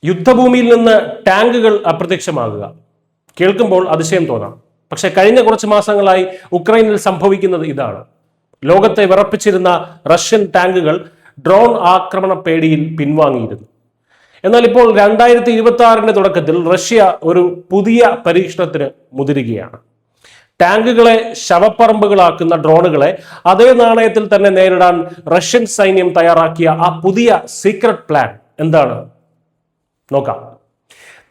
യുദ്ധഭൂമിയിൽ നിന്ന് ടാങ്കുകൾ അപ്രത്യക്ഷമാകുക കേൾക്കുമ്പോൾ അതിശയം തോന്നാം. പക്ഷെ കഴിഞ്ഞ കുറച്ച് മാസങ്ങളായി ഉക്രൈനിൽ സംഭവിക്കുന്നത് ഇതാണ്. ലോകത്തെ വിറപ്പിച്ചിരുന്ന റഷ്യൻ ടാങ്കുകൾ ഡ്രോൺ ആക്രമണ പേടിയിൽ പിൻവാങ്ങിയിരുന്നു. എന്നാൽ ഇപ്പോൾ 2026 തുടക്കത്തിൽ റഷ്യ ഒരു പുതിയ പരീക്ഷണത്തിന് മുതിരുകയാണ്. ടാങ്കുകളെ ശവപ്പറമ്പുകളാക്കുന്ന ഡ്രോണുകളെ അതേ നാണയത്തിൽ തന്നെ നേരിടാൻ റഷ്യൻ സൈന്യം തയ്യാറാക്കിയ ആ പുതിയ സീക്രട്ട് പ്ലാൻ എന്താണ് നോക്കാം.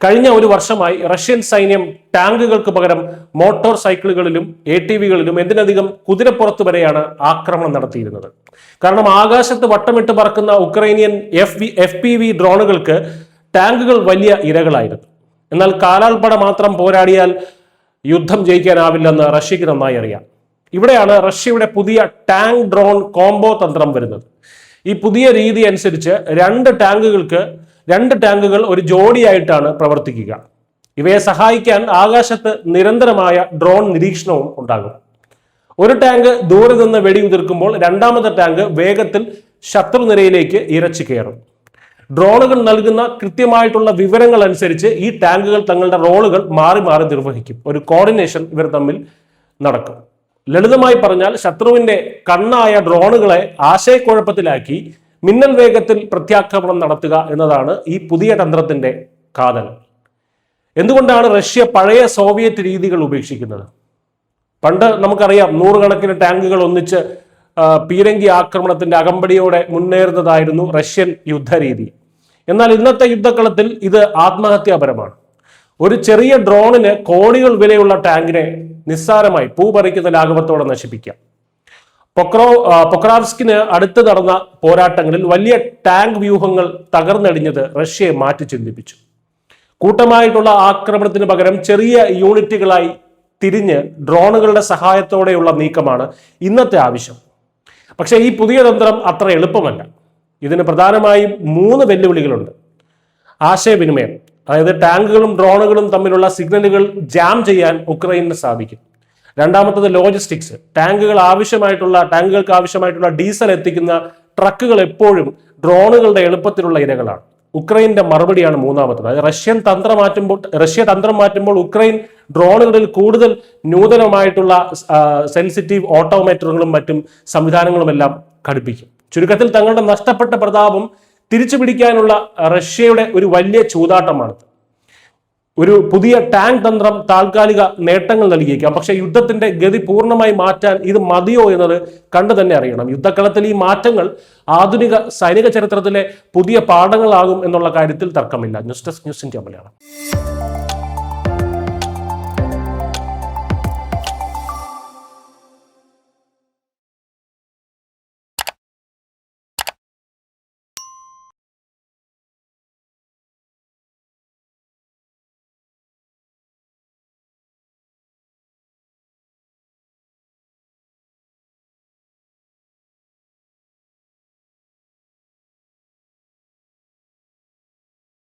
കഴിഞ്ഞ ഒരു വർഷമായി റഷ്യൻ സൈന്യം ടാങ്കുകൾക്ക് പകരം മോട്ടോർ സൈക്കിളുകളിലും ATVകളിലും എന്തിനധികം കുതിരപ്പുറത്ത് വരെയാണ് ആക്രമണം നടത്തിയിരുന്നത്. കാരണം ആകാശത്ത് വട്ടമിട്ട് പറക്കുന്ന ഉക്രൈനിയൻ FPV ഡ്രോണുകൾക്ക് ടാങ്കുകൾ വലിയ ഇരകളായിരുന്നു. എന്നാൽ കാലാൾപ്പട മാത്രം പോരാടിയാൽ യുദ്ധം ജയിക്കാനാവില്ലെന്ന് റഷ്യക്ക് നന്നായി അറിയാം. ഇവിടെയാണ് റഷ്യയുടെ പുതിയ ടാങ്ക് ഡ്രോൺ കോംബോ തന്ത്രം വരുന്നത്. ഈ പുതിയ രീതി അനുസരിച്ച് രണ്ട് ടാങ്കുകൾ ഒരു ജോഡിയായിട്ടാണ് പ്രവർത്തിക്കുക. ഇവയെ സഹായിക്കാൻ ആകാശത്ത് നിരന്തരമായ ഡ്രോൺ നിരീക്ഷണവും ഉണ്ടാകും. ഒരു ടാങ്ക് ദൂരെ നിന്ന് വെടിയുതിർക്കുമ്പോൾ രണ്ടാമത്തെ ടാങ്ക് വേഗത്തിൽ ശത്രുനിരയിലേക്ക് ഇരച്ചു കയറും. ഡ്രോണുകൾ നൽകുന്ന കൃത്യമായിട്ടുള്ള വിവരങ്ങൾ അനുസരിച്ച് ഈ ടാങ്കുകൾ തങ്ങളുടെ റോളുകൾ മാറി മാറി നിർവഹിക്കും. ഒരു കോർഡിനേഷൻ ഇവർ തമ്മിൽ നടക്കും. ലളിതമായി പറഞ്ഞാൽ ശത്രുവിന്റെ കണ്ണായ ഡ്രോണുകളെ ആശയക്കുഴപ്പത്തിലാക്കി മിന്നൽ വേഗത്തിൽ പ്രത്യാക്രമണം നടത്തുക എന്നതാണ് ഈ പുതിയ തന്ത്രത്തിന്റെ കാതൽ. എന്തുകൊണ്ടാണ് റഷ്യ പഴയ സോവിയറ്റ് രീതികൾ ഉപേക്ഷിക്കുന്നത്? പണ്ട് നമുക്കറിയാം, നൂറുകണക്കിന് ടാങ്കുകൾ ഒന്നിച്ച് പീരങ്കി ആക്രമണത്തിന്റെ അകമ്പടിയോടെ മുന്നേറുന്നതായിരുന്നു റഷ്യൻ യുദ്ധരീതി. എന്നാൽ ഇന്നത്തെ യുദ്ധക്കളത്തിൽ ഇത് ആത്മഹത്യാപരമാണ്. ഒരു ചെറിയ ഡ്രോണിന് കോടികൾ വിലയുള്ള ടാങ്കിനെ നിസ്സാരമായി പൂ പറിക്കുന്ന ലാഘവത്തോടെ നശിപ്പിക്കാം. പൊക്രാവ്സ്കിന് അടുത്ത് നടന്ന പോരാട്ടങ്ങളിൽ വലിയ ടാങ്ക് വ്യൂഹങ്ങൾ തകർന്നടിഞ്ഞത് റഷ്യയെ മാറ്റി ചിന്തിപ്പിച്ചു. കൂട്ടമായിട്ടുള്ള ആക്രമണത്തിന് പകരം ചെറിയ യൂണിറ്റുകളായി തിരിഞ്ഞ് ഡ്രോണുകളുടെ സഹായത്തോടെയുള്ള നീക്കമാണ് ഇന്നത്തെ ആവശ്യം. പക്ഷേ ഈ പുതിയ തന്ത്രം അത്ര എളുപ്പമല്ല. ഇതിന് പ്രധാനമായും 3 വെല്ലുവിളികളുണ്ട്. ആശയവിനിമയം, അതായത് ടാങ്കുകളും ഡ്രോണുകളും തമ്മിലുള്ള സിഗ്നലുകൾ ജാം ചെയ്യാൻ ഉക്രൈനിന് സാധിക്കും. രണ്ടാമത്തത് ലോജിസ്റ്റിക്സ്, ടാങ്കുകൾക്ക് ആവശ്യമായിട്ടുള്ള ഡീസൽ എത്തിക്കുന്ന ട്രക്കുകൾ എപ്പോഴും ഡ്രോണുകളുടെ എളുപ്പത്തിലുള്ള ഇരകളാണ്. ഉക്രൈന്റെ മറുപടിയാണ് മൂന്നാമത്തത്. അതായത് റഷ്യ തന്ത്രം മാറ്റുമ്പോൾ ഉക്രൈൻ ഡ്രോണുകളിൽ കൂടുതൽ നൂതനമായിട്ടുള്ള സെൻസിറ്റീവ് ഓട്ടോമേറ്ററുകളും മറ്റും സംവിധാനങ്ങളുമെല്ലാം ഘടിപ്പിക്കും. ചുരുക്കത്തിൽ തങ്ങളുടെ നഷ്ടപ്പെട്ട പ്രതാപം തിരിച്ചു പിടിക്കാനുള്ള റഷ്യയുടെ ഒരു വലിയ ചൂതാട്ടമാണ്. ഒരു പുതിയ ടാങ്ക് തന്ത്രം താൽക്കാലിക നേട്ടങ്ങൾ നൽകിയേക്കാം, പക്ഷെ യുദ്ധത്തിന്റെ ഗതി പൂർണ്ണമായി മാറ്റാൻ ഇത് മതിയോ എന്നത് കണ്ടു തന്നെ അറിയണം. യുദ്ധക്കളത്തിൽ ഈ മാറ്റങ്ങൾ ആധുനിക സൈനിക ചരിത്രത്തിലെ പുതിയ പാഠങ്ങളാകും എന്നുള്ള കാര്യത്തിൽ തർക്കമില്ല. News desk news India Malayalam.